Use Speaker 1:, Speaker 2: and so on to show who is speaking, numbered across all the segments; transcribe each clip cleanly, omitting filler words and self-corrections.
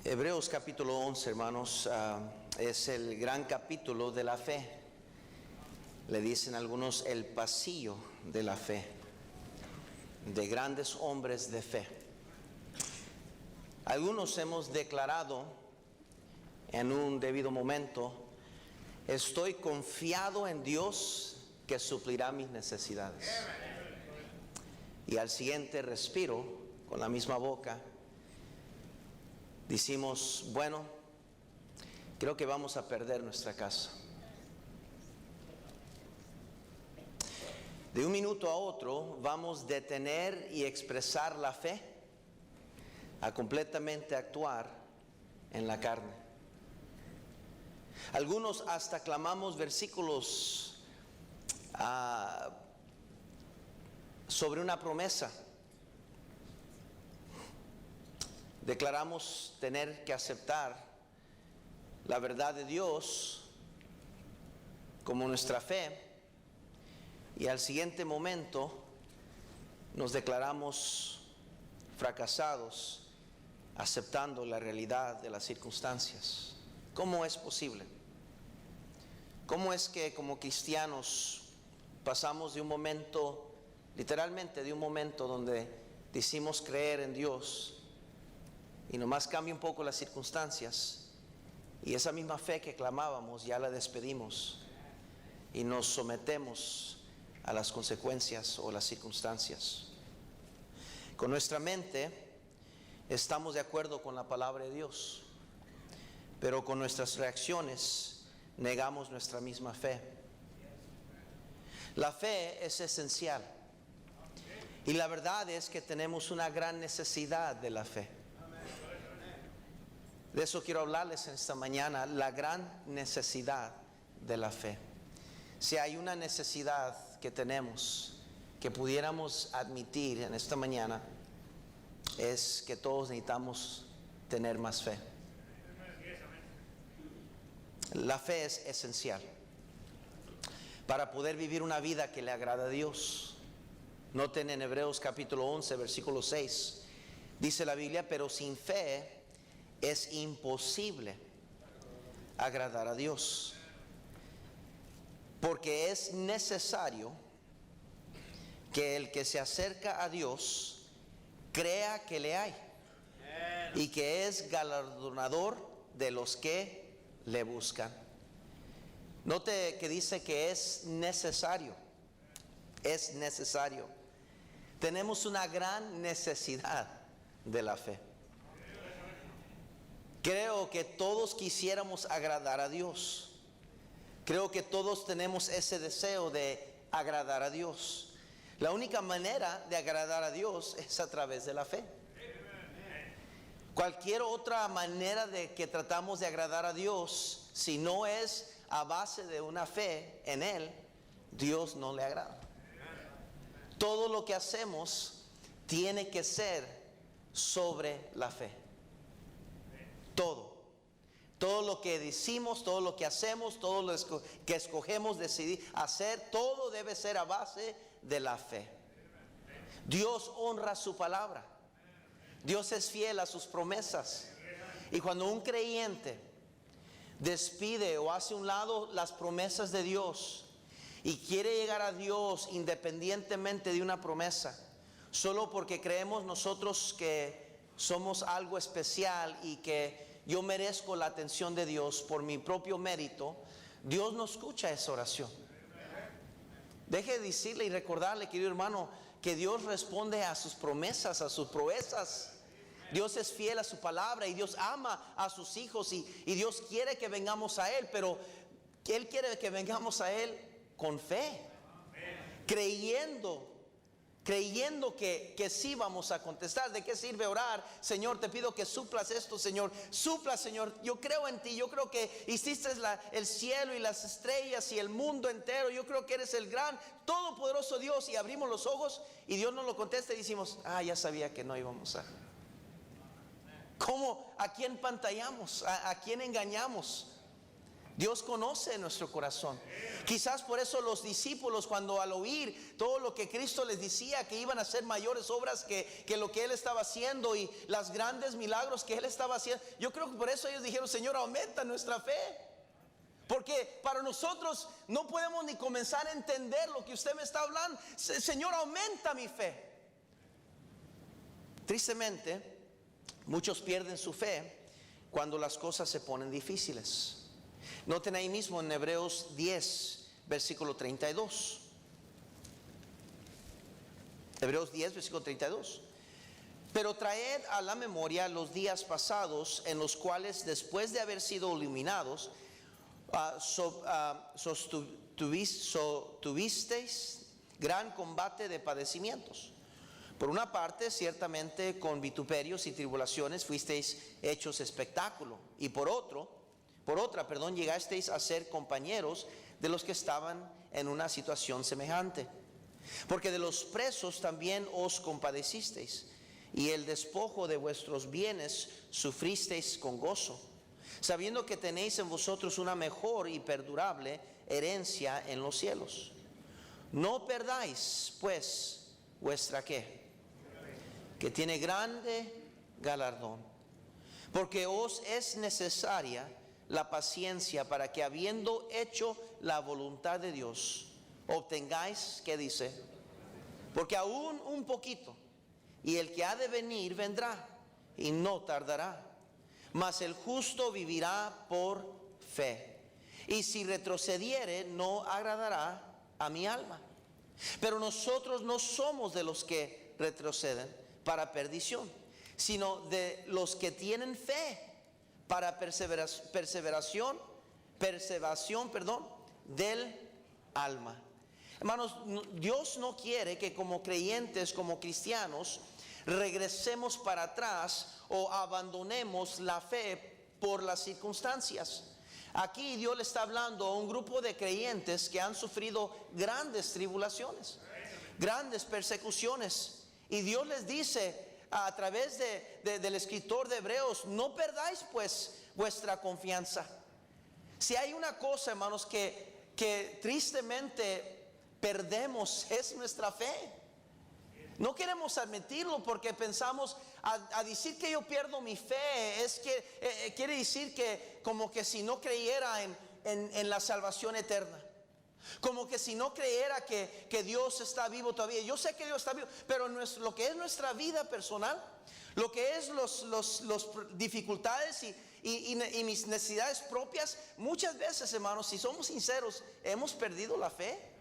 Speaker 1: Hebreos capítulo 11, hermanos, es el gran capítulo de la fe. Le dicen algunos el pasillo de la fe, de grandes hombres de fe. Algunos hemos declarado en un debido momento: estoy confiado en Dios que suplirá mis necesidades. Y al siguiente respiro, con la misma boca, decimos: bueno, creo que vamos a perder nuestra casa. De un minuto a otro vamos a detener y expresar la fe a completamente actuar en la carne. Algunos hasta clamamos versículos sobre una promesa. Declaramos tener que aceptar la verdad de Dios como nuestra fe, y al siguiente momento nos declaramos fracasados aceptando la realidad de las circunstancias. ¿Cómo es posible? ¿Cómo es que como cristianos pasamos de un momento, literalmente de un momento donde decimos creer en Dios, y nomás cambia un poco las circunstancias, y esa misma fe que clamábamos ya la despedimos y nos sometemos a las consecuencias o las circunstancias? Con nuestra mente estamos de acuerdo con la palabra de Dios, pero con nuestras reacciones negamos nuestra misma fe. La fe es esencial, y la verdad es que tenemos una gran necesidad de la fe. De eso quiero hablarles en esta mañana, la gran necesidad de la fe. Si hay una necesidad que tenemos, que pudiéramos admitir en esta mañana, es que todos necesitamos tener más fe. La fe es esencial para poder vivir una vida que le agrada a Dios. Noten en Hebreos capítulo 11, versículo 6, dice la Biblia: pero sin fe es imposible agradar a Dios, porque es necesario que el que se acerca a Dios crea que le hay y que es galardonador de los que le buscan. Note que dice que es necesario. Es necesario. Tenemos una gran necesidad de la fe. Creo que todos quisiéramos agradar a Dios. Creo que todos tenemos ese deseo de agradar a Dios. La única manera de agradar a Dios es a través de la fe. Cualquier otra manera de que tratamos de agradar a Dios, si no es a base de una fe en Él, Dios no le agrada. Todo lo que hacemos tiene que ser sobre la fe. Todo lo que decimos, todo lo que hacemos, todo lo que escogemos decidir hacer, todo debe ser a base de la fe. Dios honra su palabra. Dios es fiel a sus promesas. Y cuando un creyente despide o hace a un lado las promesas de Dios y quiere llegar a Dios independientemente de una promesa, solo porque creemos nosotros que somos algo especial y que yo merezco la atención de Dios por mi propio mérito, Dios no escucha esa oración. Deje de decirle y recordarle, querido hermano, que Dios responde a sus promesas, a sus proezas. Dios es fiel a su palabra y Dios ama a sus hijos, y Dios quiere que vengamos a Él, pero Él quiere que vengamos a Él con fe, creyendo que sí vamos a contestar. ¿De qué sirve orar? Señor, te pido que suplas esto, Señor. Supla, Señor. Yo creo en ti. Yo creo que hiciste el cielo y las estrellas y el mundo entero. Yo creo que eres el gran, todopoderoso Dios. Y abrimos los ojos y Dios nos lo contesta y decimos: ya sabía que no íbamos a. ¿Cómo? ¿A quién pantallamos? ¿A quién engañamos? Dios conoce nuestro corazón. Quizás por eso los discípulos, cuando al oír todo lo que Cristo les decía, que iban a hacer mayores obras que lo que Él estaba haciendo, y los grandes milagros que Él estaba haciendo, yo creo que por eso ellos dijeron: Señor, aumenta nuestra fe. Porque para nosotros no podemos ni comenzar a entender lo que usted me está hablando. Señor, aumenta mi fe. Tristemente, muchos pierden su fe cuando las cosas se ponen difíciles. Noten ahí mismo en Hebreos 10, versículo 32. Hebreos 10, versículo 32. Pero traed a la memoria los días pasados, en los cuales, después de haber sido iluminados, tuvisteis gran combate de padecimientos. Por una parte, ciertamente con vituperios y tribulaciones fuisteis hechos espectáculo, y por otra, llegasteis a ser compañeros de los que estaban en una situación semejante. Porque de los presos también os compadecisteis, y el despojo de vuestros bienes sufristeis con gozo, sabiendo que tenéis en vosotros una mejor y perdurable herencia en los cielos. No perdáis pues vuestra ¿qué? Que tiene grande galardón, porque os es necesaria la paciencia, para que, habiendo hecho la voluntad de Dios, obtengáis, ¿qué dice? Porque aún un poquito, y el que ha de venir vendrá, y no tardará. Mas el justo vivirá por fe, y si retrocediere, no agradará a mi alma. Pero nosotros no somos de los que retroceden para perdición, sino de los que tienen fe para perseveración del alma. Hermanos, Dios no quiere que como creyentes, como cristianos, regresemos para atrás o abandonemos la fe por las circunstancias. Aquí Dios le está hablando a un grupo de creyentes que han sufrido grandes tribulaciones, grandes persecuciones, y Dios les dice a través del escritor de Hebreos: no perdáis pues vuestra confianza. Si hay una cosa, hermanos, que tristemente perdemos, es nuestra fe. No queremos admitirlo, porque pensamos, a decir que yo pierdo mi fe, es que quiere decir que como que si no creyera en la salvación eterna, como que si no creyera que Dios está vivo todavía. Yo sé que Dios está vivo, pero lo que es nuestra vida personal, lo que es las dificultades y mis necesidades propias, muchas veces, hermanos, si somos sinceros, hemos perdido la fe.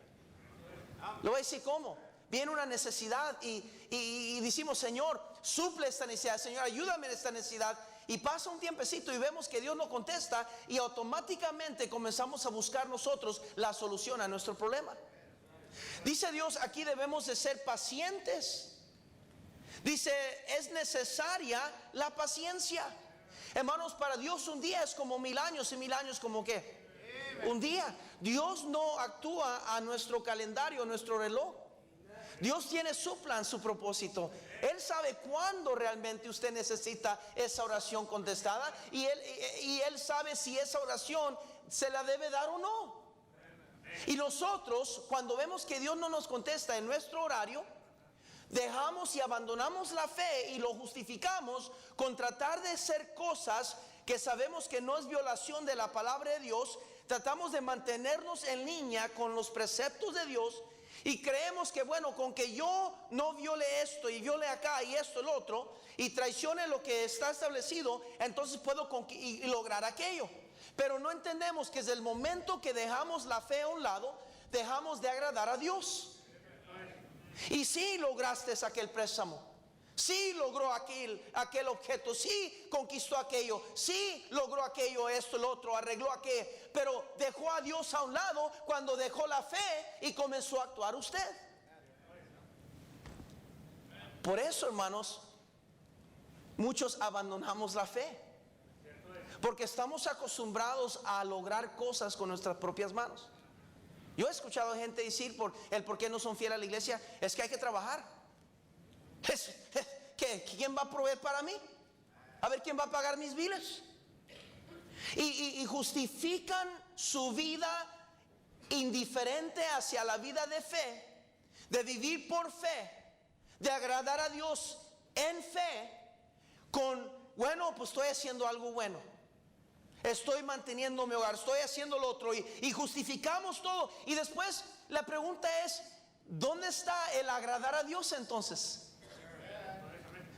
Speaker 1: Le voy a decir cómo. Viene una necesidad y decimos: Señor, suple esta necesidad, Señor, ayúdame en esta necesidad. Y pasa un tiempecito y vemos que Dios no contesta, y automáticamente comenzamos a buscar nosotros la solución a nuestro problema. Dice Dios, aquí debemos de ser pacientes. Dice, es necesaria la paciencia. Hermanos, para Dios un día es como 1000 años, y 1000 años como ¿qué? Un día. Dios no actúa a nuestro calendario, a nuestro reloj. Dios tiene su plan, su propósito. Él sabe cuándo realmente usted necesita esa oración contestada, y Él sabe si esa oración se la debe dar o no. Y nosotros, cuando vemos que Dios no nos contesta en nuestro horario, dejamos y abandonamos la fe y lo justificamos con tratar de hacer cosas que sabemos que no es violación de la palabra de Dios. Tratamos de mantenernos en línea con los preceptos de Dios, y creemos que, bueno, con que yo no viole esto y viole acá y esto, el otro, y traicione lo que está establecido, entonces puedo y lograr aquello. Pero no entendemos que desde el momento que dejamos la fe a un lado, dejamos de agradar a Dios. Y si lograste aquel préstamo, sí logró aquel objeto, sí conquistó aquello, sí logró aquello, esto, el otro, arregló aquello, pero dejó a Dios a un lado cuando dejó la fe y comenzó a actuar usted. Por eso, hermanos, muchos abandonamos la fe, porque estamos acostumbrados a lograr cosas con nuestras propias manos. Yo he escuchado gente decir por qué no son fieles a la iglesia: es que hay que trabajar. ¿Quién va a proveer para mí? A ver, ¿quién va a pagar mis biles? Y justifican su vida indiferente hacia la vida de fe, de vivir por fe, de agradar a Dios en fe, bueno, pues estoy haciendo algo bueno, estoy manteniendo mi hogar, estoy haciendo lo otro, y justificamos todo. Y después la pregunta es, ¿dónde está el agradar a Dios entonces?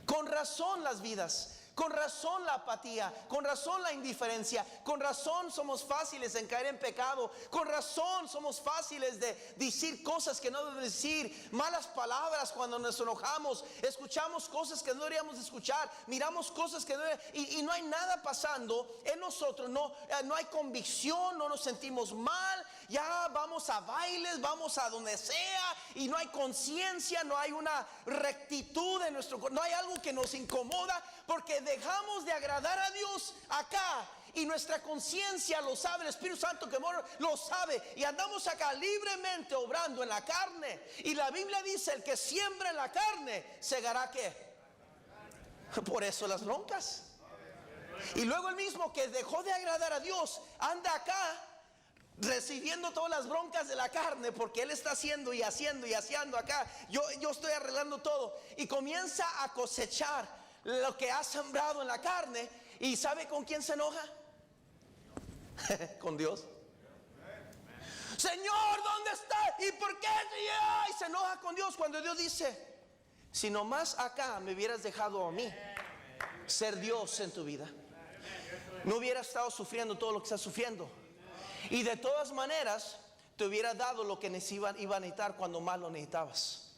Speaker 1: Con razón las vidas, con razón la apatía, con razón la indiferencia, con razón somos fáciles en caer en pecado, con razón somos fáciles de decir cosas que no debemos decir, malas palabras cuando nos enojamos, escuchamos cosas que no deberíamos escuchar, miramos cosas que no y no hay nada pasando en nosotros, no hay convicción, no nos sentimos mal, ya vamos a bailes, vamos a donde sea, y no hay conciencia, no hay una rectitud en nuestro corazón, no hay algo que nos incomoda, porque dejamos de agradar a Dios acá, y nuestra conciencia lo sabe, el Espíritu Santo que mora lo sabe, y andamos acá libremente obrando en la carne. Y la Biblia dice, el que siembra en la carne segará ¿qué? Por eso las broncas. Y luego el mismo que dejó de agradar a Dios anda acá recibiendo todas las broncas de la carne, porque él está haciendo y haciendo y haciendo acá. Yo estoy arreglando todo, y comienza a cosechar lo que ha sembrado en la carne. ¿Y sabe con quién se enoja? Con Dios. Señor, ¿dónde está? ¿Y por qué? Y se enoja con Dios, cuando Dios dice, si nomás acá me hubieras dejado a mí ser Dios en tu vida, no hubiera estado sufriendo todo lo que estás sufriendo, y de todas maneras te hubiera dado lo que iba a necesitar cuando más lo necesitabas.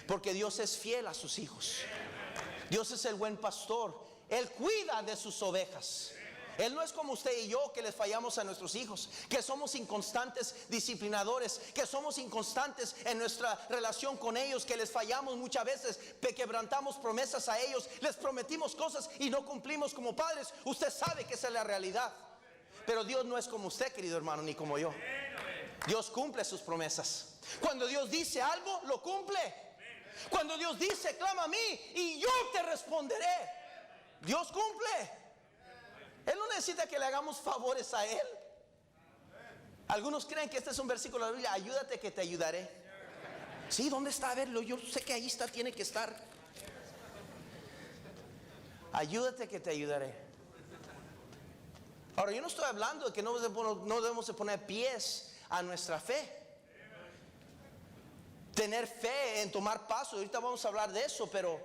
Speaker 1: Porque Dios es fiel a sus hijos. Dios es el buen pastor. Él cuida de sus ovejas. Él no es como usted y yo, que les fallamos a nuestros hijos, que somos inconstantes disciplinadores, que somos inconstantes en nuestra relación con ellos, que les fallamos muchas veces, quebrantamos promesas a ellos, les prometimos cosas y no cumplimos como padres. Usted sabe que esa es la realidad. Pero Dios no es como usted, querido hermano, ni como yo. Dios cumple sus promesas. Cuando Dios dice algo, lo cumple. Cuando Dios dice, clama a mí y yo te responderé, Dios cumple. Él no necesita que le hagamos favores a Él. Algunos creen que este es un versículo de la Biblia, ayúdate que te ayudaré. Sí, ¿dónde está? A verlo, yo sé que ahí está, tiene que estar. Ayúdate que te ayudaré. Ahora, yo no estoy hablando de que no debemos de poner pies a nuestra fe. Tener fe en tomar paso, ahorita vamos a hablar de eso, pero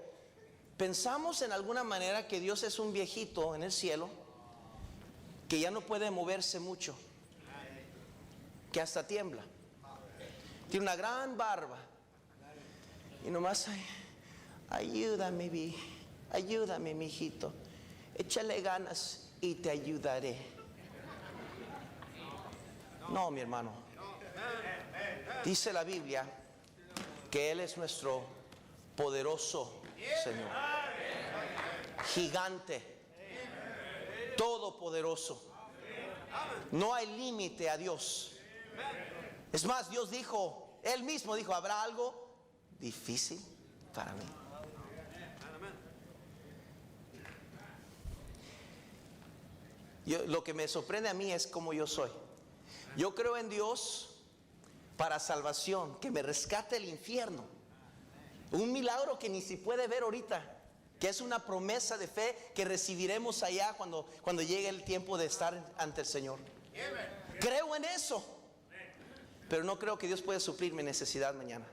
Speaker 1: pensamos en alguna manera que Dios es un viejito en el cielo, que ya no puede moverse mucho, que hasta tiembla, tiene una gran barba, y nomás, ayúdame, mi hijito, échale ganas y te ayudaré. No, mi hermano. Dice la Biblia que Él es nuestro poderoso Señor, gigante, todopoderoso. No hay límite a Dios. Es más, Dios dijo, Él mismo dijo, ¿habrá algo difícil para mí? Lo que me sorprende a mí es cómo yo soy. Yo creo en Dios para salvación, que me rescate del infierno. Un milagro que ni se puede ver ahorita, que es una promesa de fe que recibiremos allá cuando llegue el tiempo de estar ante el Señor. Creo en eso, pero no creo que Dios pueda suplir mi necesidad mañana.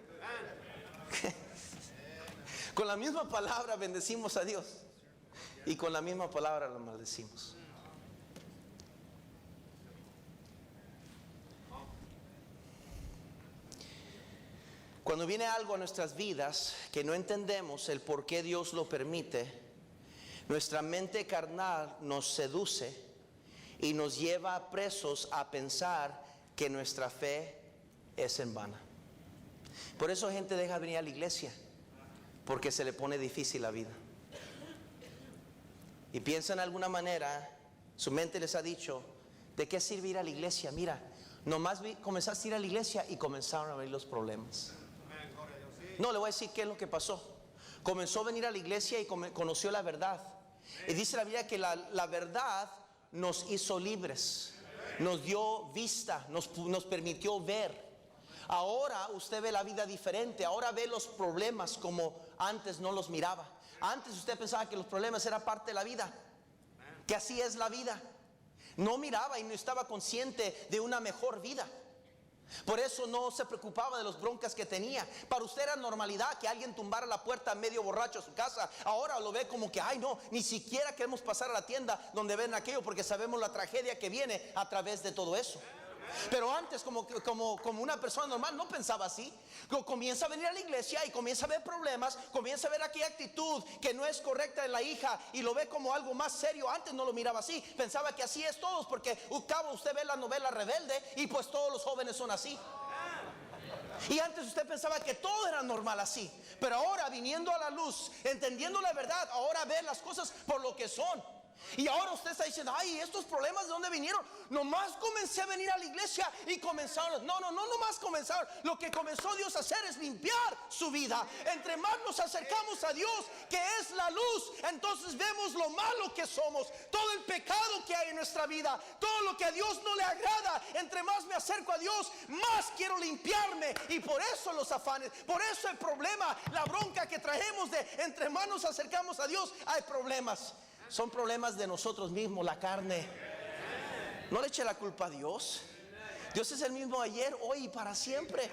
Speaker 1: Con la misma palabra bendecimos a Dios, y con la misma palabra lo maldecimos. Cuando viene algo a nuestras vidas que no entendemos el por qué Dios lo permite, nuestra mente carnal nos seduce y nos lleva presos a pensar que nuestra fe es en vano. Por eso gente deja de venir a la iglesia, porque se le pone difícil la vida. Y piensan de alguna manera, su mente les ha dicho, ¿de qué sirve ir a la iglesia? Mira, nomás comenzaste a ir a la iglesia y comenzaron a venir los problemas. No, le voy a decir qué es lo que pasó. Comenzó a venir a la iglesia y conoció la verdad. Y dice la Biblia que la verdad nos hizo libres. Nos dio vista, nos permitió ver. Ahora usted ve la vida diferente. Ahora ve los problemas como antes no los miraba. Antes usted pensaba que los problemas eran parte de la vida, que así es la vida. No miraba y no estaba consciente de una mejor vida. Por eso no se preocupaba de las broncas que tenía. Para usted era normalidad que alguien tumbara la puerta medio borracho a su casa. Ahora lo ve como que, ay no, ni siquiera queremos pasar a la tienda donde ven aquello, porque sabemos la tragedia que viene a través de todo eso. Pero antes como una persona normal no pensaba así. Comienza a venir a la iglesia y comienza a ver problemas, comienza a ver aquella actitud que no es correcta en la hija y lo ve como algo más serio. Antes no lo miraba así, pensaba que así es todos, porque cabo usted ve la novela Rebelde y pues todos los jóvenes son así. Y antes usted pensaba que todo era normal así, pero ahora viniendo a la luz, entendiendo la verdad, ahora ve las cosas por lo que son. Y ahora usted está diciendo, ay, estos problemas de dónde vinieron. Nomás comencé a venir a la iglesia y comenzaron. No nomás comenzaron. Lo que comenzó Dios a hacer es limpiar su vida. Entre más nos acercamos a Dios, que es la luz, entonces vemos lo malo que somos, todo el pecado que hay en nuestra vida, todo lo que a Dios no le agrada. Entre más me acerco a Dios, más quiero limpiarme. Y por eso los afanes, por eso el problema, la bronca que traemos de entre más nos acercamos a Dios, hay problemas. Son problemas de nosotros mismos, la carne. No le eche la culpa a Dios. Dios es el mismo ayer, hoy y para siempre.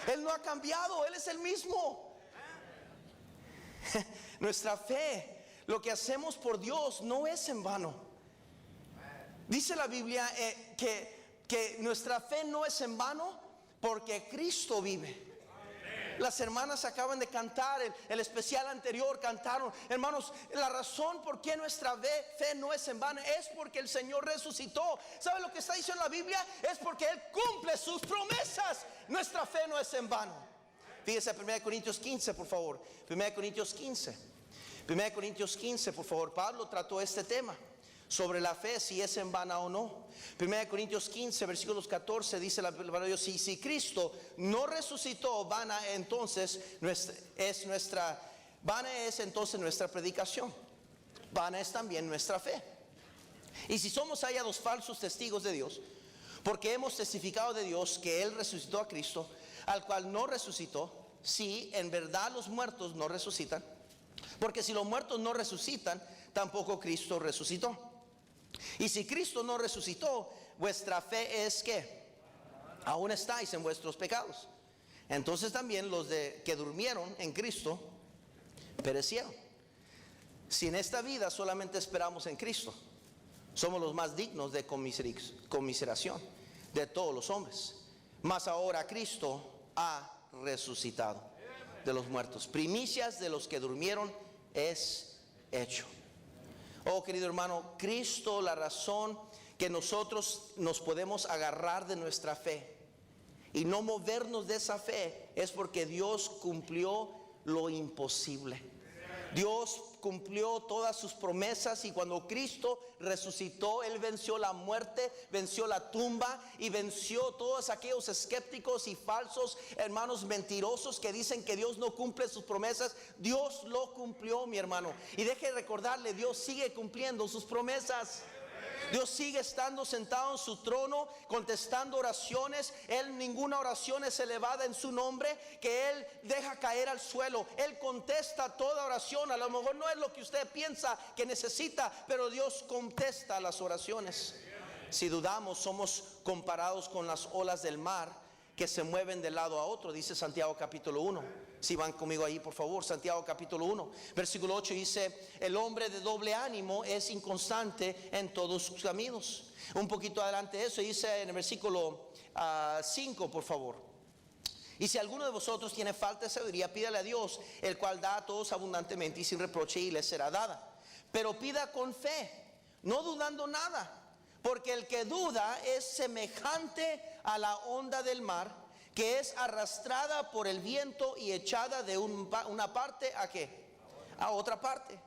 Speaker 1: Él no ha cambiado, Él es el mismo. Nuestra fe, lo que hacemos por Dios no es en vano. Dice la Biblia que nuestra fe no es en vano porque Cristo vive. Las hermanas acaban de cantar, el especial anterior cantaron. Hermanos, la razón por qué nuestra fe no es en vano es porque el Señor resucitó. ¿Sabe lo que está diciendo la Biblia? Es porque Él cumple sus promesas. Nuestra fe no es en vano. Fíjese a 1 Corintios 15, por favor. 1 Corintios 15. 1 Corintios 15, por favor. Pablo trató este tema sobre la fe, si es en vana o no. 1 Corintios 15, versículos 14, dice la palabra de Dios: si Cristo no resucitó, vana entonces nuestra predicación, vana es también nuestra fe. Y si somos hallados falsos testigos de Dios, porque hemos testificado de Dios que Él resucitó a Cristo, al cual no resucitó, si en verdad los muertos no resucitan, porque si los muertos no resucitan, tampoco Cristo resucitó. Y si Cristo no resucitó, vuestra fe es que aún estáis en vuestros pecados. Entonces también los que durmieron en Cristo perecieron. Si en esta vida solamente esperamos en Cristo, somos los más dignos de conmiseración de todos los hombres. Mas ahora Cristo ha resucitado de los muertos, primicias de los que durmieron es hecho. Oh, querido hermano, Cristo, la razón que nosotros nos podemos agarrar de nuestra fe y no movernos de esa fe es porque Dios cumplió lo imposible. Dios cumplió todas sus promesas, y cuando Cristo resucitó, Él venció la muerte, venció la tumba y venció todos aquellos escépticos y falsos hermanos mentirosos que dicen que Dios no cumple sus promesas. Dios lo cumplió, mi hermano, y deje de recordarle, Dios sigue cumpliendo sus promesas. Dios sigue estando sentado en su trono, contestando oraciones. Él, ninguna oración es elevada en su nombre que Él deja caer al suelo. Él contesta toda oración. A lo mejor no es lo que usted piensa que necesita, pero Dios contesta las oraciones. Si dudamos, somos comparados con las olas del mar que se mueven de lado a otro, dice Santiago capítulo 1. Si van conmigo ahí, por favor, Santiago capítulo 1, versículo 8 dice: el hombre de doble ánimo es inconstante en todos sus caminos. Un poquito adelante de eso dice en el versículo 5, por favor: y si alguno de vosotros tiene falta de sabiduría, pídale a Dios, el cual da a todos abundantemente y sin reproche, y le será dada. Pero pida con fe, no dudando nada, porque el que duda es semejante a la onda del mar, que es arrastrada por el viento y echada de una parte a ¿qué? A otra parte.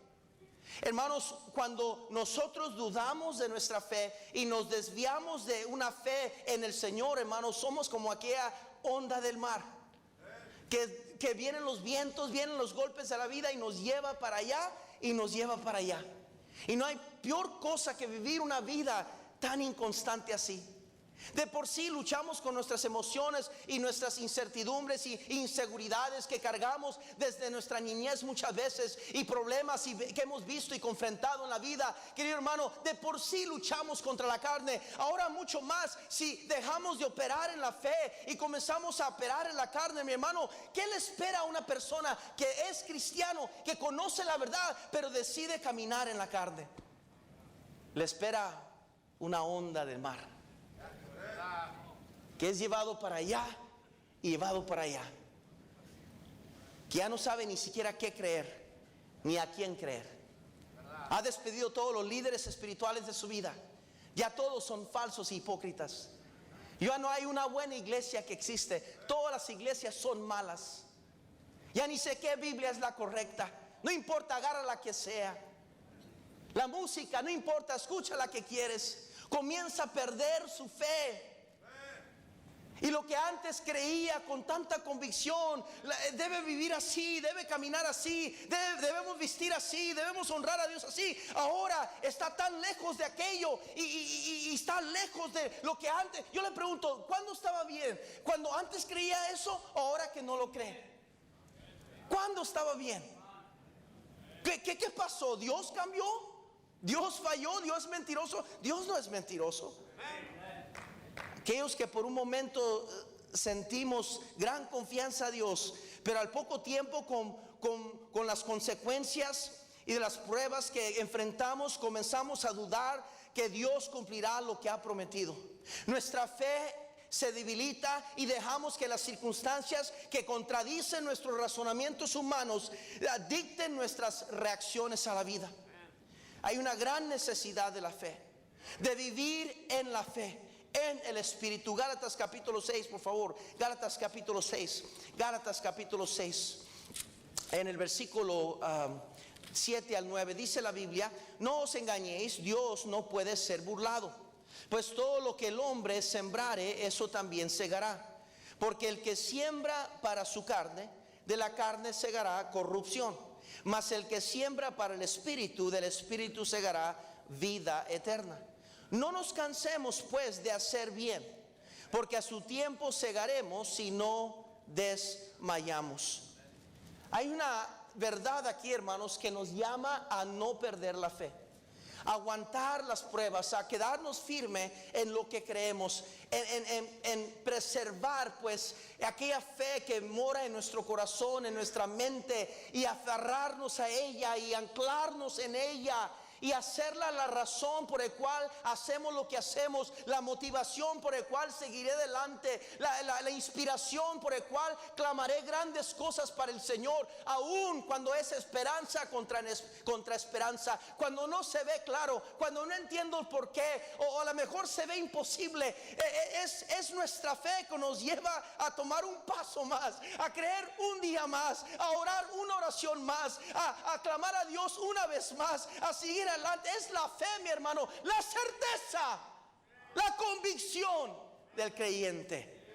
Speaker 1: Hermanos, cuando nosotros dudamos de nuestra fe y nos desviamos de una fe en el Señor, hermanos, somos como aquella onda del mar, que vienen los vientos, vienen los golpes de la vida y nos lleva para allá y nos lleva para allá. Y no hay peor cosa que vivir una vida tan inconstante así. De por sí luchamos con nuestras emociones y nuestras incertidumbres y inseguridades que cargamos desde nuestra niñez muchas veces, y problemas que hemos visto y confrontado en la vida. Querido hermano, de por sí luchamos contra la carne. Ahora mucho más si dejamos de operar en la fe y comenzamos a operar en la carne, mi hermano. ¿Qué le espera a una persona que es cristiano, que conoce la verdad, pero decide caminar en la carne? Le espera una onda del mar, que es llevado para allá y llevado para allá, que ya no sabe ni siquiera qué creer ni a quién creer. Ha despedido todos los líderes espirituales de su vida. Ya todos son falsos e hipócritas. Ya no hay una buena iglesia que existe. Todas las iglesias son malas. Ya ni sé qué Biblia es la correcta. No importa, agarra la que sea. La música, no importa, escucha la que quieres. Comienza a perder su fe. Y lo que antes creía con tanta convicción, debe vivir así, debe caminar así, debemos vestir así, debemos honrar a Dios así, ahora está tan lejos de aquello y está lejos de lo que antes. Yo le pregunto, ¿cuándo estaba bien? ¿Cuando antes creía eso o ahora que no lo cree? ¿Cuándo estaba bien? ¿Qué pasó? ¿Dios cambió? ¿Dios falló? ¿Dios es mentiroso? Dios no es mentiroso. Aquellos que por un momento sentimos gran confianza a Dios, pero al poco tiempo con las consecuencias y de las pruebas que enfrentamos, comenzamos a dudar que Dios cumplirá lo que ha prometido. Nuestra fe se debilita y dejamos que las circunstancias que contradicen nuestros razonamientos humanos dicten nuestras reacciones a la vida. Hay una gran necesidad de la fe, de vivir en la fe, en el Espíritu. Gálatas capítulo 6, por favor. Gálatas capítulo 6. Gálatas capítulo 6. En el versículo 7 al 9 dice la Biblia: no os engañéis, Dios no puede ser burlado, pues todo lo que el hombre sembrare, eso también segará. Porque el que siembra para su carne, de la carne segará corrupción, mas el que siembra para el Espíritu, del Espíritu segará vida eterna. No nos cansemos pues de hacer bien, porque a su tiempo segaremos si no desmayamos. Hay una verdad aquí, hermanos, que nos llama a no perder la fe, a aguantar las pruebas, a quedarnos firme en lo que creemos, en preservar pues aquella fe que mora en nuestro corazón, en nuestra mente, y aferrarnos a ella y anclarnos en ella, y hacerla la razón por la cual hacemos lo que hacemos, la motivación por la cual seguiré adelante, la inspiración por la cual clamaré grandes cosas para el Señor, aun cuando es esperanza contra esperanza, cuando no se ve claro, cuando no entiendo el por qué, o a lo mejor se ve imposible. Es nuestra fe que nos lleva a tomar un paso más, a creer un día más, a orar una oración más, a clamar a Dios una vez más, a seguir adelante. Es la fe, mi hermano, la certeza, la convicción del creyente.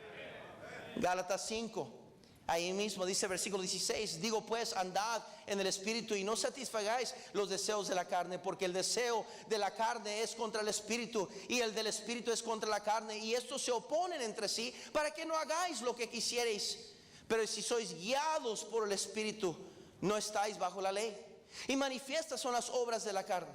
Speaker 1: Gálatas 5, ahí mismo dice versículo 16: digo pues, andad en el Espíritu y no satisfagáis los deseos de la carne, porque el deseo de la carne es contra el Espíritu y el del Espíritu es contra la carne, y estos se oponen entre sí para que no hagáis lo que quisierais. Pero si sois guiados por el Espíritu, no estáis bajo la ley. Y manifiestas son las obras de la carne,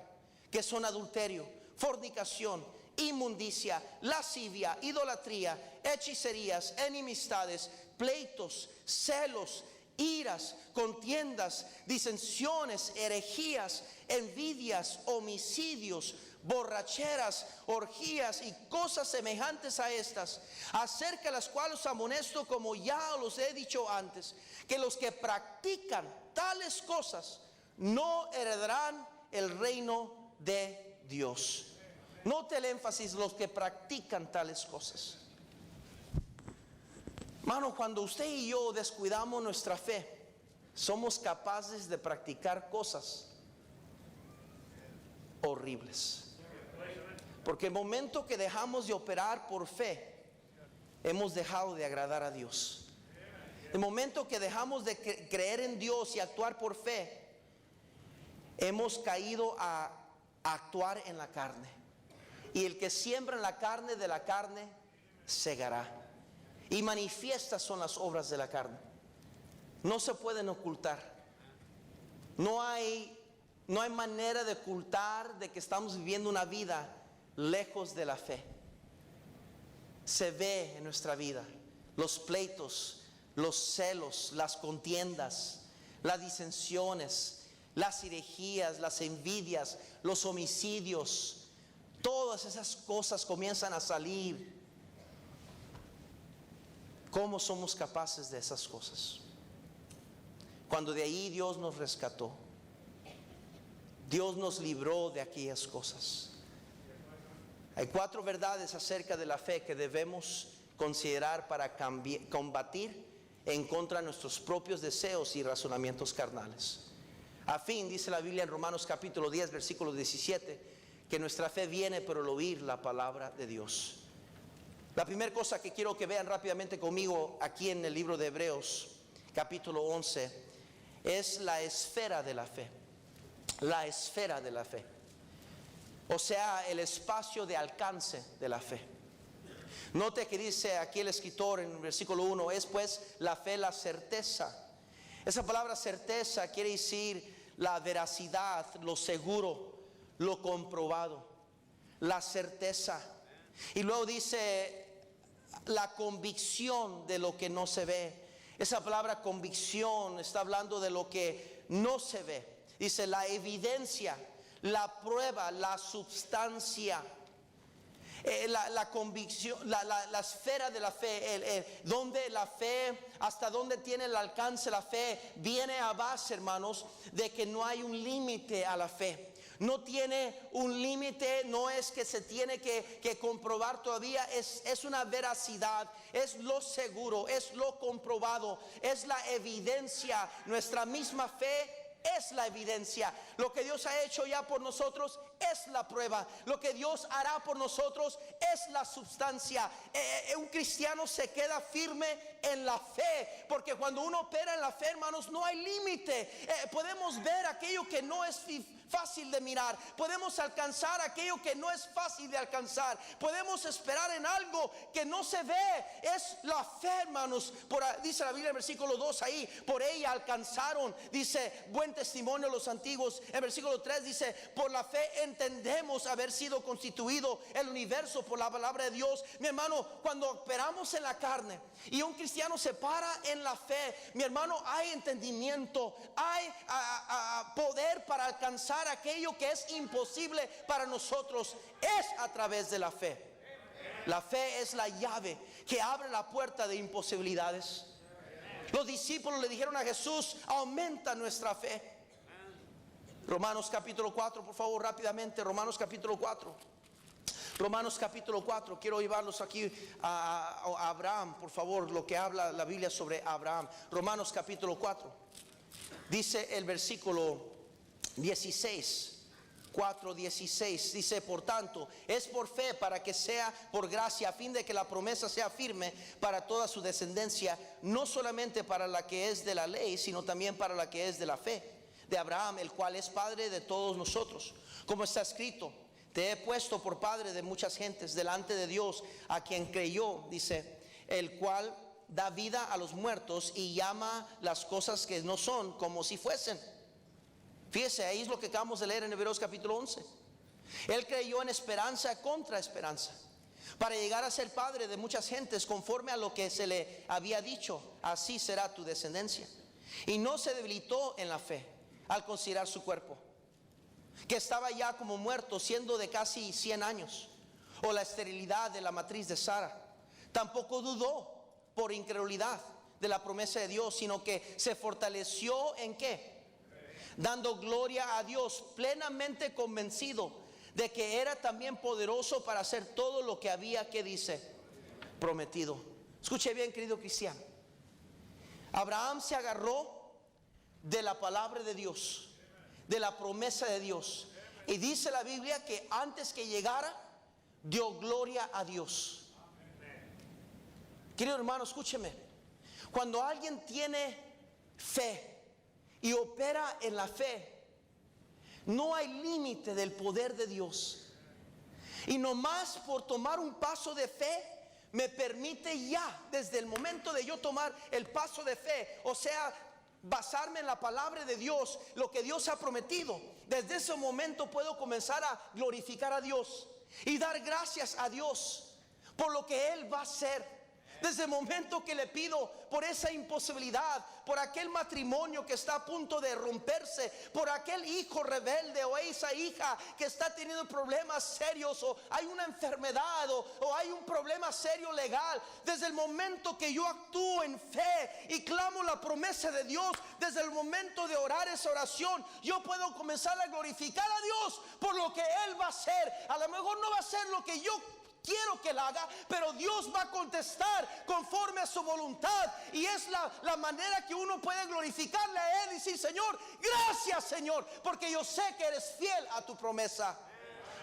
Speaker 1: que son adulterio, fornicación, inmundicia, lascivia, idolatría, hechicerías, enemistades, pleitos, celos, iras, contiendas, disensiones, herejías, envidias, homicidios, borracheras, orgías y cosas semejantes a estas, acerca de las cuales os amonesto, como ya los he dicho antes, que los que practican tales cosas no heredarán el reino de Dios. Note el énfasis: los que practican tales cosas. Hermano, cuando usted y yo descuidamos nuestra fe, somos capaces de practicar cosas horribles. Porque el momento que dejamos de operar por fe, hemos dejado de agradar a Dios. El momento que dejamos de creer en Dios y actuar por fe, hemos caído a actuar en la carne. Y el que siembra en la carne, de la carne cegará. Y manifiestas son las obras de la carne. No se pueden ocultar. No hay manera de ocultar de que estamos viviendo una vida lejos de la fe. Se ve en nuestra vida los pleitos, los celos, las contiendas, las disensiones, las herejías, las envidias, los homicidios. Todas esas cosas comienzan a salir. ¿Cómo somos capaces de esas cosas? Cuando de ahí Dios nos rescató. Dios nos libró de aquellas cosas. Hay 4 verdades acerca de la fe que debemos considerar para combatir en contra de nuestros propios deseos y razonamientos carnales. A fin, dice la Biblia en Romanos capítulo 10, versículo 17, que nuestra fe viene por el oír la palabra de Dios. La primera cosa que quiero que vean rápidamente conmigo aquí en el libro de Hebreos, capítulo 11, es la esfera de la fe. La esfera de la fe. O sea, el espacio de alcance de la fe. Note que dice aquí el escritor en el versículo 1, es pues la fe la certeza. Esa palabra certeza quiere decir la veracidad, lo seguro, lo comprobado, la certeza. Y luego dice la convicción de lo que no se ve. Esa palabra convicción está hablando de lo que no se ve. Dice la evidencia, la prueba, la substancia, la convicción, la esfera de la fe, donde la fe, hasta donde tiene el alcance la fe, viene a base, hermanos, de que no hay un límite a la fe. No tiene un límite, no es que se tiene que comprobar todavía, es una veracidad, es lo seguro, es lo comprobado, es la evidencia. Nuestra misma fe es la evidencia. Lo que Dios ha hecho ya por nosotros es la prueba. Lo que Dios hará por nosotros es la sustancia. Un cristiano se queda firme en la fe, porque cuando uno opera en la fe, hermanos, no hay límite. Podemos ver aquello que no es fácil de mirar, podemos alcanzar aquello que no es fácil de alcanzar, podemos esperar en algo que no se ve. Es la fe, hermanos. Dice la Biblia en versículo 2 ahí, por ella alcanzaron, dice, buen testimonio los antiguos. En versículo 3 dice, por la fe entendemos haber sido constituido el universo por la palabra de Dios. Mi hermano, cuando operamos en la carne y un cristiano se para en la fe, mi hermano, hay entendimiento, hay poder para alcanzar aquello que es imposible para nosotros. Es a través de la fe. La fe es la llave que abre la puerta de imposibilidades. Los discípulos le dijeron a Jesús, aumenta nuestra fe. Romanos capítulo 4, por favor, rápidamente. Romanos capítulo 4. Romanos capítulo 4. Quiero llevarlos aquí a Abraham, por favor, lo que habla la Biblia sobre Abraham. Romanos capítulo 4. Dice el versículo 16. 4:16 dice, por tanto, es por fe para que sea por gracia, a fin de que la promesa sea firme para toda su descendencia, no solamente para la que es de la ley, sino también para la que es de la fe de Abraham, el cual es padre de todos nosotros. Como está escrito, te he puesto por padre de muchas gentes delante de Dios, a quien creyó, dice, el cual da vida a los muertos y llama las cosas que no son como si fuesen. Fíjese, ahí es lo que acabamos de leer en Hebreos capítulo 11. Él creyó en esperanza contra esperanza, para llegar a ser padre de muchas gentes, conforme a lo que se le había dicho, así será tu descendencia. Y no se debilitó en la fe al considerar su cuerpo, que estaba ya como muerto, siendo de casi 100 años, o la esterilidad de la matriz de Sara. Tampoco dudó por incredulidad de la promesa de Dios, sino que se fortaleció en ¿qué? Dando gloria a Dios, plenamente convencido de que era también poderoso para hacer todo lo que había, que dice, prometido. Escuche bien, querido cristiano. Abraham se agarró de la palabra de Dios, de la promesa de Dios, y dice la Biblia que antes que llegara dio gloria a Dios. Querido hermano, escúcheme. Cuando alguien tiene fe y opera en la fe, no hay límite del poder de Dios. Y nomás por tomar un paso de fe, me permite ya, desde el momento de yo tomar el paso de fe, o sea, basarme en la palabra de Dios, lo que Dios ha prometido. Desde ese momento puedo comenzar a glorificar a Dios y dar gracias a Dios por lo que Él va a hacer. Desde el momento que le pido por esa imposibilidad, por aquel matrimonio que está a punto de romperse, por aquel hijo rebelde o esa hija que está teniendo problemas serios, o hay una enfermedad, o hay un problema serio legal, desde el momento que yo actúo en fe y clamo la promesa de Dios, desde el momento de orar esa oración, yo puedo comenzar a glorificar a Dios por lo que Él va a hacer. A lo mejor no va a ser lo que yo quiero que Él haga, pero Dios va a contestar conforme a su voluntad. Y es la manera que uno puede glorificarle a Él y decir: Señor, gracias, Señor, porque yo sé que eres fiel a tu promesa.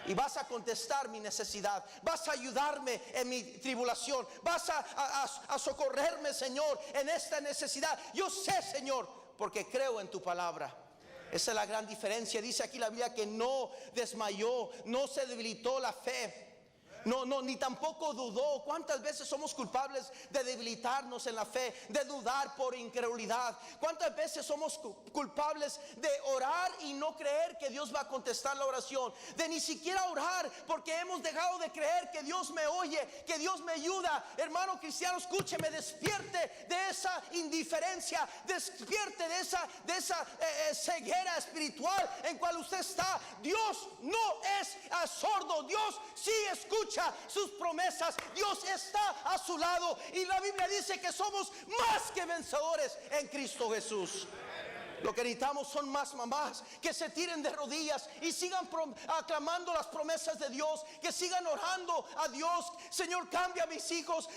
Speaker 1: Y vas a contestar mi necesidad, vas a ayudarme en mi tribulación, vas a socorrerme, Señor, en esta necesidad. Yo sé, Señor, porque creo en tu palabra. Esa es la gran diferencia. Dice aquí la Biblia que no desmayó, no se debilitó la fe. No, ni tampoco dudó. ¿Cuántas veces somos culpables de debilitarnos en la fe, de dudar por incredulidad? ¿Cuántas veces somos culpables de orar y no creer que Dios va a contestar la oración? De ni siquiera orar porque hemos dejado de creer que Dios me oye, que Dios me ayuda. Hermano cristiano, escúcheme, despierte de esa indiferencia, despierte de esa ceguera espiritual en cual usted está. Dios no es sordo, Dios sí escucha sus promesas. Dios está a su lado, y la Biblia dice que somos más que vencedores en Cristo Jesús. Lo que necesitamos son más mamás que se tiren de rodillas y sigan aclamando las promesas de Dios, que sigan orando a Dios: Señor, cambia a mis hijos,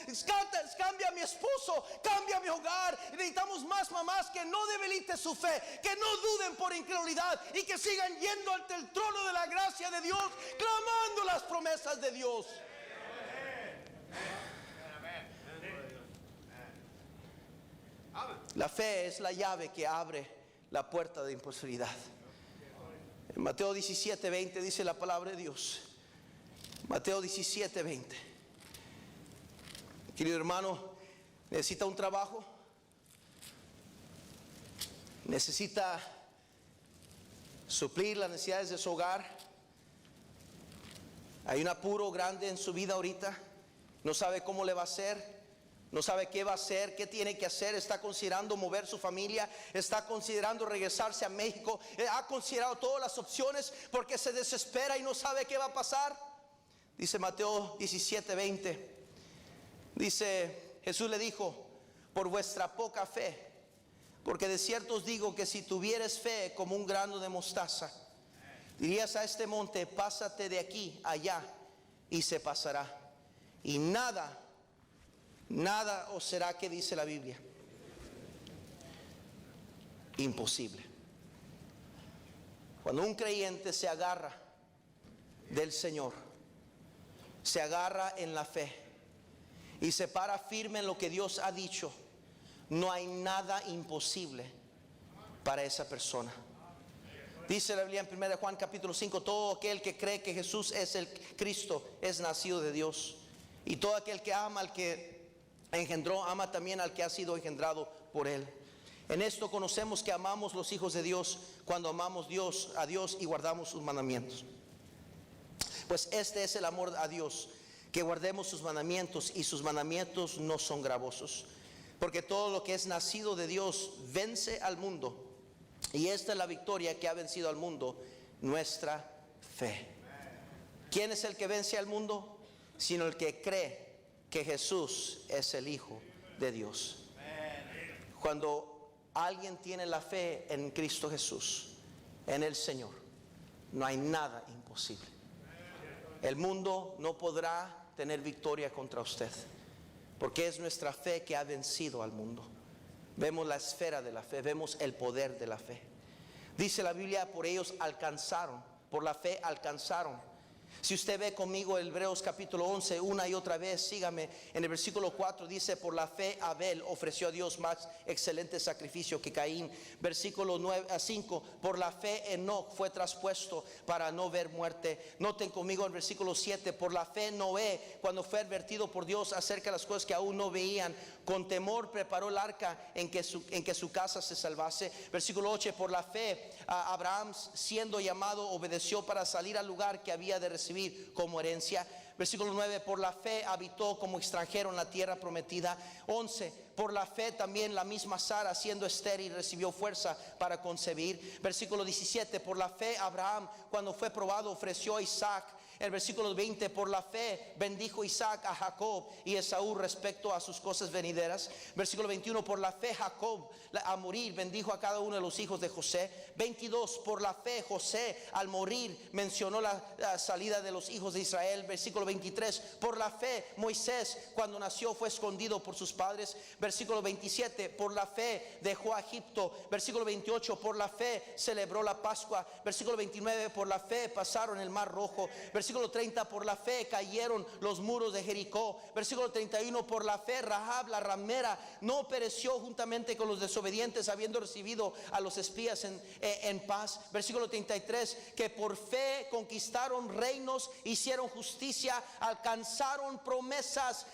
Speaker 1: cambia a mi esposo, cambia mi hogar. Necesitamos más mamás que no debiliten su fe, que no duden por incredulidad, y que sigan yendo ante el trono de la gracia de Dios, clamando las promesas de Dios. La fe es la llave que abre la puerta de imposibilidad. En Mateo 17:20 dice la palabra de Dios. Mateo 17:20. Querido hermano, necesita un trabajo, necesita suplir las necesidades de su hogar, hay un apuro grande en su vida ahorita, no sabe cómo le va a hacer, no sabe qué va a hacer, qué tiene que hacer, está considerando mover su familia, está considerando regresarse a México, ha considerado todas las opciones porque se desespera y no sabe qué va a pasar. Dice Mateo 17:20, dice: Jesús le dijo: por vuestra poca fe, porque de cierto os digo que si tuvieres fe como un grano de mostaza, dirías a este monte: pásate de aquí allá, y se pasará, y nada os será, que dice la Biblia, imposible. Cuando un creyente se agarra del Señor, se agarra en la fe y se para firme en lo que Dios ha dicho, no hay nada imposible para esa persona. Dice la Biblia en 1 Juan capítulo 5: todo aquel que cree que Jesús es el Cristo es nacido de Dios, y todo aquel que ama al que engendró, ama también al que ha sido engendrado por Él. En esto conocemos que amamos los hijos de Dios, cuando amamos a Dios y guardamos sus mandamientos. Pues este es el amor a Dios, que guardemos sus mandamientos, y sus mandamientos no son gravosos. Porque todo lo que es nacido de Dios vence al mundo, y esta es la victoria que ha vencido al mundo, nuestra fe. ¿Quién es el que vence al mundo? Sino el que cree que Jesús es el Hijo de Dios. Cuando alguien tiene la fe en Cristo Jesús, en el Señor, no hay nada imposible. El mundo no podrá tener victoria contra usted, porque es nuestra fe que ha vencido al mundo. Vemos la esfera de la fe, vemos el poder de la fe. Dice la Biblia: por ellos alcanzaron, por la fe alcanzaron. Si usted ve conmigo Hebreos capítulo 11 una y otra vez, sígame. En el versículo 4 dice: por la fe Abel ofreció a Dios más excelente sacrificio que Caín. Versículo 5: por la fe Enoc fue traspuesto para no ver muerte. Noten conmigo el versículo 7: por la fe Noé, cuando fue advertido por Dios acerca de las cosas que aún no veían, con temor preparó el arca en que su casa se salvase. Versículo 8: por la fe Abraham, siendo llamado, obedeció para salir al lugar que había de recibir como herencia. Versículo 9: por la fe habitó como extranjero en la tierra prometida. 11: por la fe también la misma Sara, siendo estéril, recibió fuerza para concebir. Versículo 17: por la fe Abraham, cuando fue probado, ofreció a Isaac. El versículo 20: por la fe bendijo Isaac a Jacob y Esaú respecto a sus cosas venideras. Versículo 21: por la fe Jacob a morir bendijo a cada uno de los hijos de José. 22: por la fe José al morir mencionó la salida de los hijos de Israel. Versículo 23: por la fe Moisés, cuando nació, fue escondido por sus padres. Versículo 27: por la fe dejó a Egipto. Versículo 28: por la fe celebró la Pascua. Versículo 29: por la fe pasaron el mar rojo. Versículo 30: por la fe cayeron los muros de Jericó. Versículo 31: por la fe Rahab la ramera no pereció juntamente con los desobedientes, habiendo recibido a los espías en paz. Versículo 33: que por fe conquistaron reinos, hicieron justicia, alcanzaron promesas,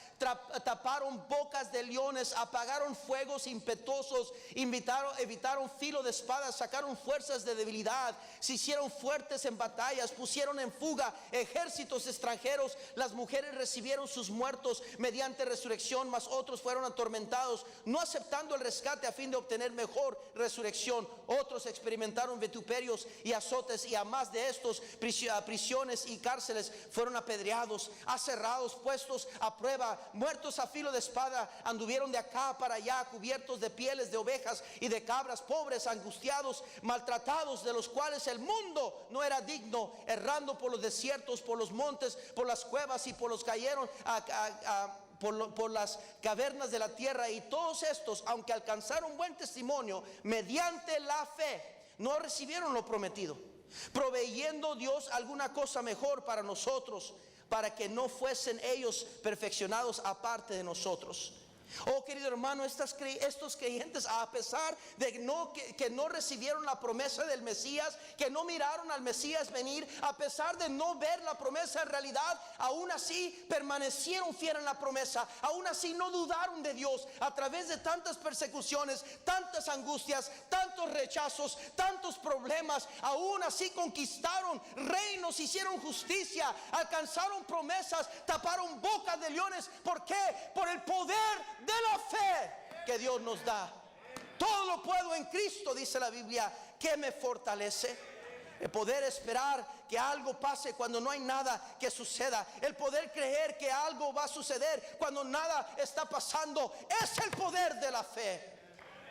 Speaker 1: taparon bocas de leones, apagaron fuegos impetuosos, evitaron filo de espada, sacaron fuerzas de debilidad, se hicieron fuertes en batallas, pusieron en fuga ejércitos extranjeros. Las mujeres recibieron sus muertos mediante resurrección, mas otros fueron atormentados, no aceptando el rescate a fin de obtener mejor resurrección. Otros experimentaron vituperios y azotes, y a más de estos prisiones y cárceles. Fueron apedreados, aserrados, puestos a prueba, muertos a filo de espada. Anduvieron de acá para allá, cubiertos de pieles de ovejas y de cabras, pobres, angustiados, maltratados, de los cuales el mundo no era digno, errando por los desiertos, por los montes, por las cuevas, y por los cayeron por las cavernas de la tierra. Y todos estos, aunque alcanzaron buen testimonio mediante la fe, no recibieron lo prometido, proveyendo Dios alguna cosa mejor para nosotros, para que no fuesen ellos perfeccionados aparte de nosotros. Oh, querido hermano, estos creyentes, a pesar de que no recibieron la promesa del Mesías, que no miraron al Mesías venir, a pesar de no ver la promesa en realidad, aún así permanecieron fieles en la promesa. Aún así no dudaron de Dios. A través de tantas persecuciones, tantas angustias, tantos rechazos, tantos problemas, aún así conquistaron reinos, hicieron justicia, alcanzaron promesas, taparon bocas de leones. ¿Por qué? Por el poder de la fe que Dios nos da. Todo lo puedo en Cristo, dice la Biblia, que me fortalece. El poder esperar que algo pase cuando no hay nada que suceda. El poder creer que algo va a suceder cuando nada está pasando. Es el poder de la fe.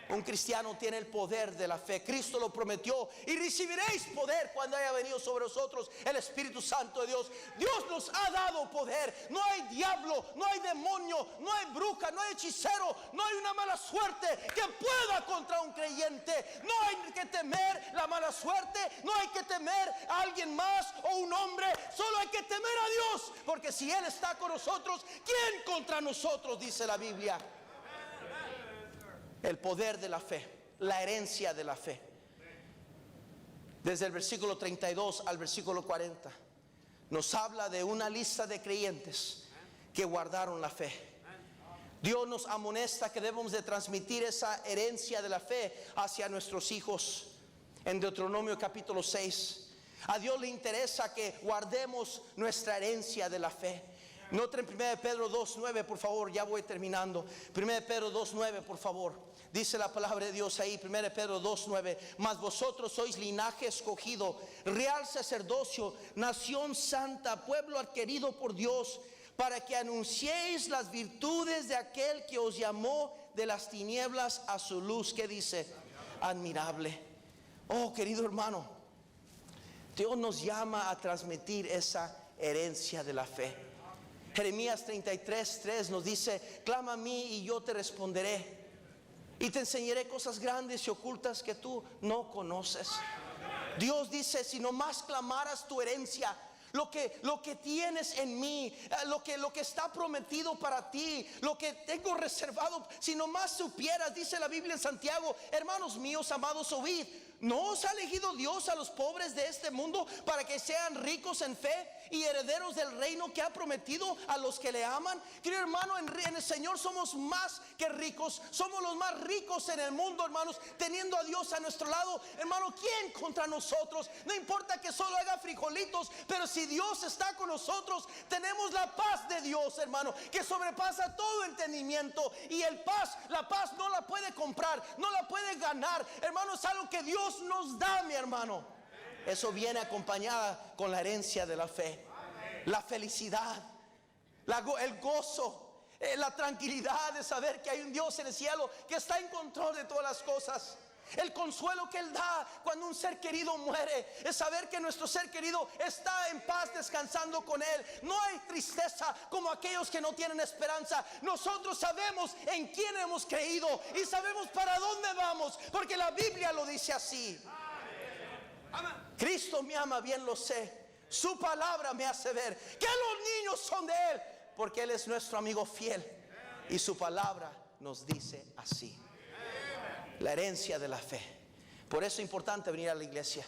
Speaker 1: Un cristiano tiene el poder de la fe. Cristo lo prometió: y recibiréis poder cuando haya venido sobre vosotros el Espíritu Santo de Dios. Dios nos ha dado poder. No hay diablo, no hay demonio, no hay bruja, no hay hechicero, no hay una mala suerte que pueda contra un creyente. No hay que temer la mala suerte, no hay que temer a alguien más o un hombre. Solo hay que temer a Dios, porque si Él está con nosotros, ¿quién contra nosotros?, dice la Biblia. El poder de la fe, la herencia de la fe. Desde el versículo 32 al versículo 40 nos habla de una lista de creyentes que guardaron la fe. Dios nos amonesta que debemos de transmitir esa herencia de la fe hacia nuestros hijos. En Deuteronomio capítulo 6, a Dios le interesa que guardemos nuestra herencia de la fe. Noten 1 Pedro 2:9, por favor, ya voy terminando. 1 Pedro 2:9, por favor. Dice la palabra de Dios ahí, 1 Pedro 2:9: mas vosotros sois linaje escogido, real sacerdocio, nación santa, pueblo adquirido por Dios, para que anunciéis las virtudes de aquel que os llamó de las tinieblas a su luz. ¿Qué dice? Admirable. Oh, querido hermano, Dios nos llama a transmitir esa herencia de la fe. Jeremías 33:3 nos dice: clama a mí y yo te responderé, y te enseñaré cosas grandes y ocultas que tú no conoces. Dios dice: si nomás clamaras tu herencia, lo que tienes en mí, lo que está prometido para ti, lo que tengo reservado. Si nomás supieras, dice la Biblia en Santiago, hermanos míos amados, oíd, ¿no os ha elegido Dios a los pobres de este mundo para que sean ricos en fe y herederos del reino que ha prometido a los que le aman? Querido hermano, en el Señor somos más que ricos, somos los más ricos en el mundo, hermanos, teniendo a Dios a nuestro lado. Hermano, ¿quién contra nosotros? No importa que solo haga frijolitos, pero si Dios está con nosotros, tenemos la paz de Dios, hermano, que sobrepasa todo entendimiento. Y la paz no la puede comprar, no la puede ganar, hermano, es algo que Dios nos da, mi hermano. Eso viene acompañada con la herencia de la fe, la felicidad, el gozo, la tranquilidad de saber que hay un Dios en el cielo que está en control de todas las cosas. El consuelo que Él da cuando un ser querido muere es saber que nuestro ser querido está en paz descansando con Él. No hay tristeza como aquellos que no tienen esperanza. Nosotros sabemos en quién hemos creído y sabemos para dónde vamos, porque la Biblia lo dice así. Cristo me ama, bien lo sé. Su palabra me hace ver que los niños son de Él, porque Él es nuestro amigo fiel y su palabra nos dice así. La herencia de la fe. Por eso es importante venir a la iglesia.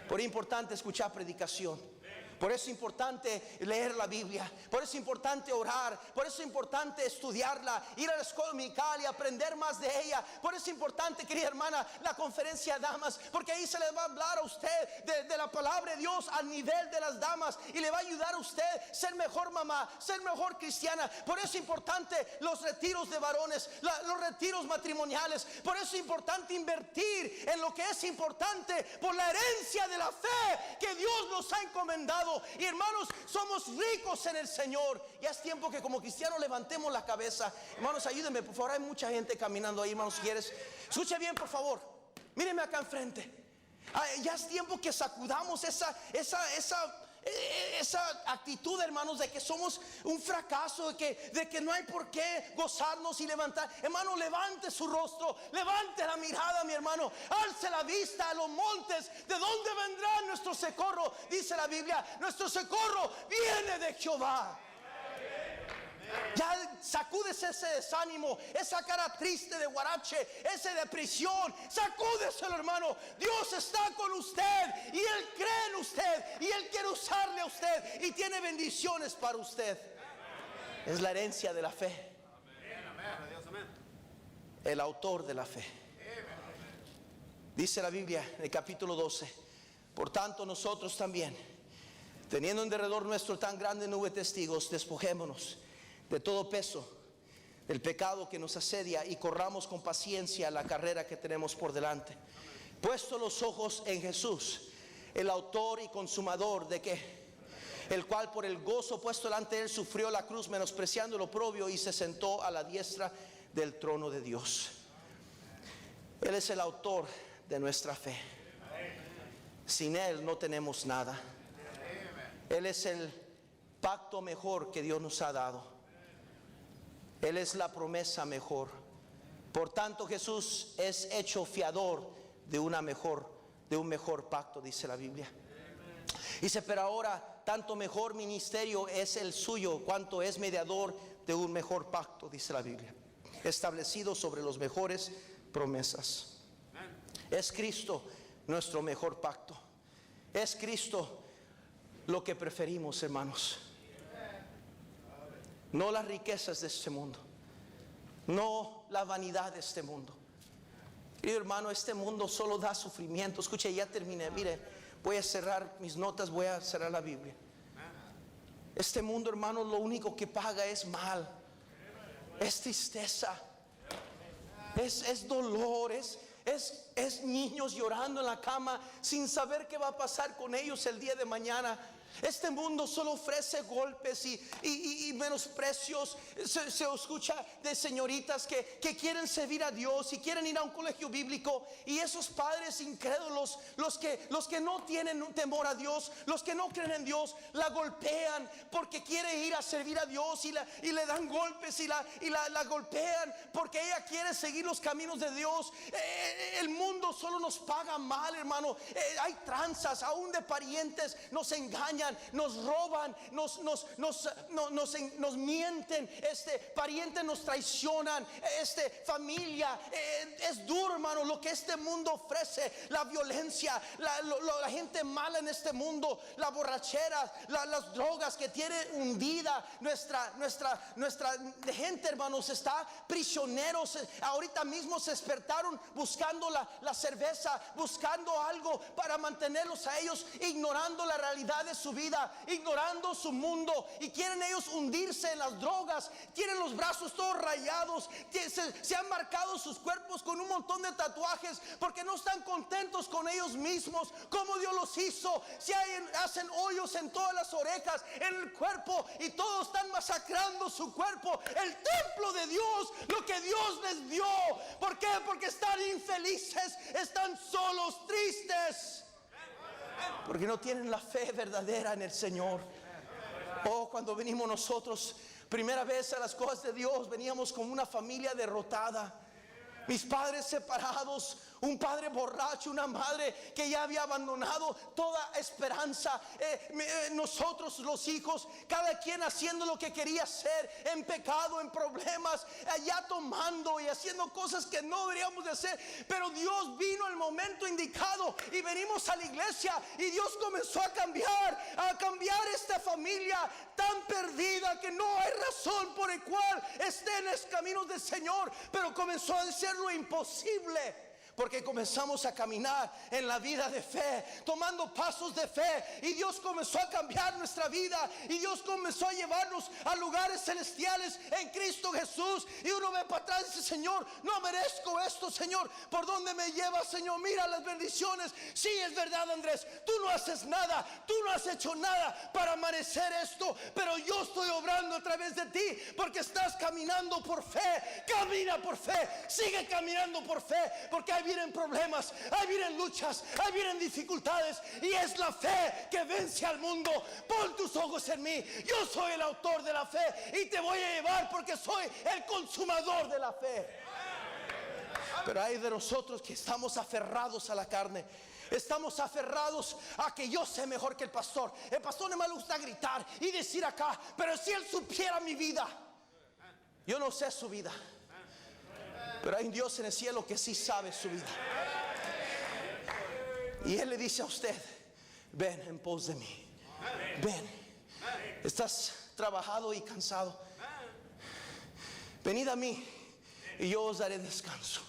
Speaker 1: Por eso es importante escuchar predicación. Por eso es importante leer la Biblia. Por eso es importante orar. Por eso es importante estudiarla, ir a la escuela dominical y aprender más de ella. Por eso es importante, querida hermana, la conferencia de damas, porque ahí se le va a hablar a usted de la palabra de Dios al nivel de las damas, y le va a ayudar a usted a ser mejor mamá, ser mejor cristiana. Por eso es importante los retiros de varones, los retiros matrimoniales. Por eso es importante invertir en lo que es importante, por la herencia de la fe que Dios nos ha encomendado. Y hermanos, somos ricos en el Señor. Ya es tiempo que como cristianos levantemos la cabeza. Hermanos, ayúdenme por favor, hay mucha gente caminando ahí, hermanos. Si quieres, escuche bien por favor, mírenme acá enfrente. Ya es tiempo que sacudamos esa actitud, hermanos, de que somos un fracaso, de que no hay por qué gozarnos y levantar. Hermano, levante su rostro, levante la mirada, mi hermano, alce la vista a los montes. ¿De dónde vendrá nuestro socorro? Dice la Biblia, nuestro socorro viene de Jehová. Ya sacúdese ese desánimo, esa cara triste de guarache, esa depresión. Sacúdeselo, hermano. Dios está con usted y Él cree en usted y Él quiere usarle a usted y tiene bendiciones para usted. Es la herencia de la fe. El autor de la fe. Dice la Biblia en el capítulo 12: por tanto nosotros también, teniendo en derredor nuestro tan grande nube de testigos, despojémonos de todo peso, del pecado que nos asedia, y corramos con paciencia la carrera que tenemos por delante, puesto los ojos en Jesús, el autor y consumador de que, el cual por el gozo puesto delante de Él sufrió la cruz, menospreciando el oprobio, y se sentó a la diestra del trono de Dios. Él es el autor de nuestra fe. Sin Él no tenemos nada. Él es el pacto mejor que Dios nos ha dado. Él es la promesa mejor. Por tanto, Jesús es hecho fiador de un mejor pacto, dice la Biblia. Dice, pero ahora tanto mejor ministerio es el suyo, cuanto es mediador de un mejor pacto, dice la Biblia, establecido sobre los mejores promesas. Es Cristo nuestro mejor pacto. Es Cristo lo que preferimos, hermanos. No las riquezas de este mundo, no la vanidad de este mundo. Y hermano, este mundo solo da sufrimiento. Escuche, ya terminé. Mire, voy a cerrar mis notas, voy a cerrar la Biblia. Este mundo, hermano, lo único que paga es mal, es tristeza, es dolor, es niños llorando en la cama sin saber qué va a pasar con ellos el día de mañana. Este mundo solo ofrece golpes y menosprecios. Se escucha de señoritas que quieren servir a Dios y quieren ir a un colegio bíblico, y esos padres incrédulos, los que no tienen temor a Dios, los que no creen en Dios, la golpean porque quiere ir a servir a Dios, y le dan golpes y la golpean porque ella quiere seguir los caminos de Dios. El mundo solo nos paga mal, hermano. Hay tranzas, aún de parientes nos engañan. engañan, nos roban, nos mienten, parientes nos traicionan, familia, es duro, hermano, lo que este mundo ofrece, la violencia, la gente mala en este mundo, la borrachera, las drogas que tienen hundida nuestra gente, hermanos, está prisioneros. Ahorita mismo se despertaron buscando la cerveza, buscando algo para mantenerlos a ellos, ignorando la realidad de su vida, ignorando su mundo, y quieren ellos hundirse en las drogas. Tienen los brazos todos rayados, se han marcado sus cuerpos con un montón de tatuajes porque no están contentos con ellos mismos, como Dios los hizo. Hacen hoyos en todas las orejas, en el cuerpo, y todos están masacrando su cuerpo, el templo de Dios, lo que Dios les dio. ¿Por qué? Porque están infelices, están solos, tristes, porque no tienen la fe verdadera en el Señor. Oh, cuando venimos nosotros primera vez a las cosas de Dios, veníamos como una familia derrotada. Mis padres separados, un padre borracho, una madre que ya había abandonado toda esperanza. Nosotros los hijos, cada quien haciendo lo que quería hacer, en pecado, en problemas, allá tomando y haciendo cosas que no deberíamos de hacer. Pero Dios vino el momento indicado y venimos a la iglesia, y Dios comenzó a cambiar esta familia tan perdida que no hay razón por el cual esté en los caminos del Señor. Pero comenzó a ser lo imposible, porque comenzamos a caminar en la vida de fe, tomando pasos de fe, y Dios comenzó a cambiar nuestra vida, y Dios comenzó a llevarnos a lugares celestiales en Cristo Jesús. Y uno ve para atrás y dice: Señor, no merezco esto, Señor, ¿por dónde me llevas, Señor? Mira las bendiciones. Sí, es verdad, Andrés, tú no haces nada, tú no has hecho nada para merecer esto, pero yo estoy obrando a través de ti, porque estás caminando por fe. Camina por fe, sigue caminando por fe, porque hay vienen problemas, ahí vienen luchas, ahí vienen dificultades, y es la fe que vence al mundo. Pon tus ojos en mí, yo soy el autor de la fe, y te voy a llevar porque soy el consumador de la fe. Pero hay de nosotros que estamos aferrados a la carne. Estamos aferrados a que yo sé mejor que el pastor. El pastor no me gusta gritar y decir acá, pero si él supiera mi vida. Yo no sé su vida, pero hay un Dios en el cielo que sí sabe su vida. Y Él le dice a usted: ven en pos de mí. Ven. Estás trabajado y cansado. Venid a mí y yo os daré descanso.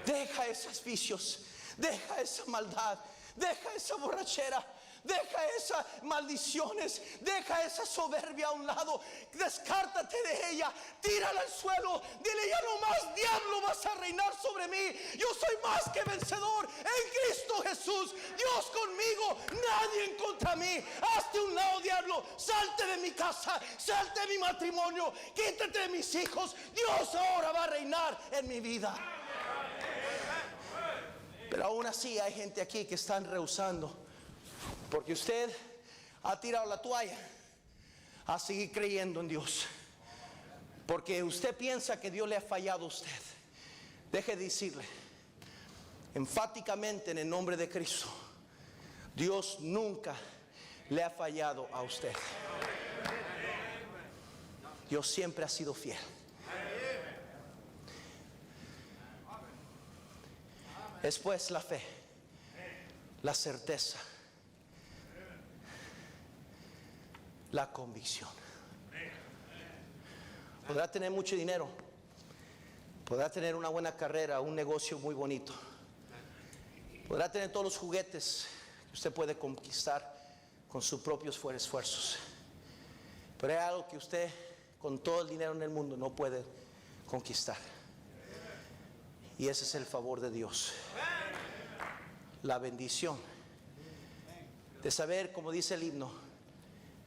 Speaker 1: Deja esos vicios, deja esa maldad, deja esa borrachera, deja esas maldiciones, deja esa soberbia a un lado, descártate de ella, tírala al suelo, dile: ya no más, diablo, vas a reinar sobre mí. Yo soy más que vencedor en Cristo Jesús. Dios conmigo, nadie en contra mí. Hazte un lado, diablo, salte de mi casa, salte de mi matrimonio, quítate de mis hijos. Dios ahora va a reinar en mi vida. Pero aún así hay gente aquí que están rehusando, porque usted ha tirado la toalla a seguir creyendo en Dios, porque usted piensa que Dios le ha fallado a usted. Deje de decirle enfáticamente en el nombre de Cristo: Dios nunca le ha fallado a usted. Dios siempre ha sido fiel. Después la fe, la certeza, la convicción. Podrá tener mucho dinero, podrá tener una buena carrera, un negocio muy bonito, podrá tener todos los juguetes que usted puede conquistar con sus propios esfuerzos, pero hay algo que usted con todo el dinero en el mundo no puede conquistar, y ese es el favor de Dios, la bendición de saber, como dice el himno: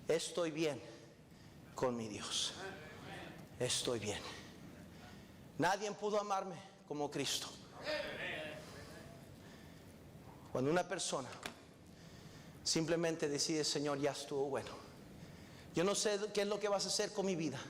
Speaker 1: estoy bien con mi Dios. Estoy bien. Nadie pudo amarme como Cristo. Cuando una persona simplemente decide: Señor, ya estuvo bueno, yo no sé qué es lo que vas a hacer con mi vida,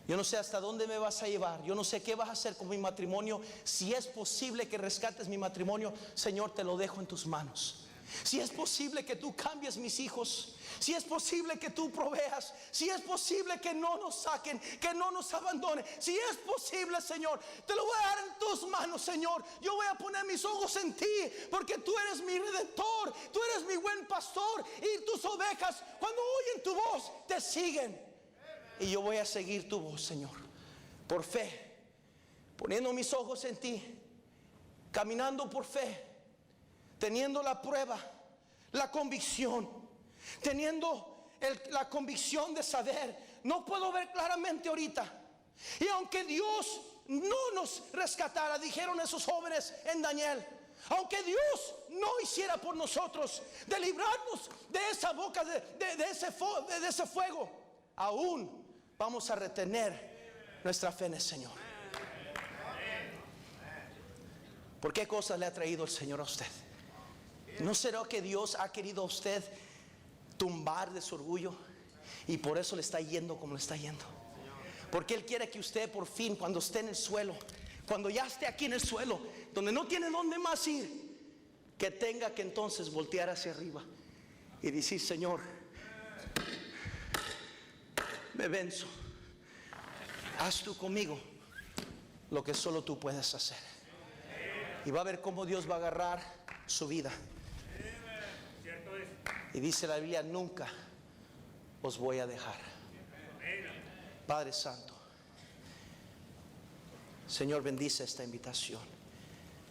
Speaker 1: yo no sé hasta dónde me vas a llevar, yo no sé qué vas a hacer con mi matrimonio. Si es posible que rescates mi matrimonio, Señor, te lo dejo en tus manos.
Speaker 2: Si es posible que tú cambies mis hijos, si es posible que tú proveas, si es posible que no nos saquen, que no nos abandonen, si es posible, Señor, te lo voy a dar en tus manos, Señor. Yo voy a poner mis ojos en ti, porque tú eres mi redentor, tú eres mi buen pastor, y tus ovejas, cuando oyen tu voz, te siguen. Y yo voy a seguir tu voz, Señor, por fe, poniendo mis ojos en ti, caminando por fe, teniendo la prueba, la convicción, teniendo la convicción de saber, no puedo ver claramente ahorita, y aunque Dios no nos rescatara, dijeron esos jóvenes en Daniel, aunque Dios no hiciera por nosotros, de librarnos de esa boca, de ese fuego, aún vamos a retener nuestra fe en el Señor. ¿Por qué cosas le ha traído el Señor a usted? ¿No será que Dios ha querido a usted tumbar de su orgullo y por eso le está yendo como le está yendo? Porque Él quiere que usted por fin, cuando esté en el suelo, cuando ya esté aquí en el suelo, donde no tiene dónde más ir, que tenga que entonces voltear hacia arriba y decir: Señor, me venzo, haz tú conmigo lo que solo tú puedes hacer. Y va a ver cómo Dios va a agarrar su vida. Y dice la Biblia: nunca os voy a dejar. Padre Santo, Señor, bendice esta invitación.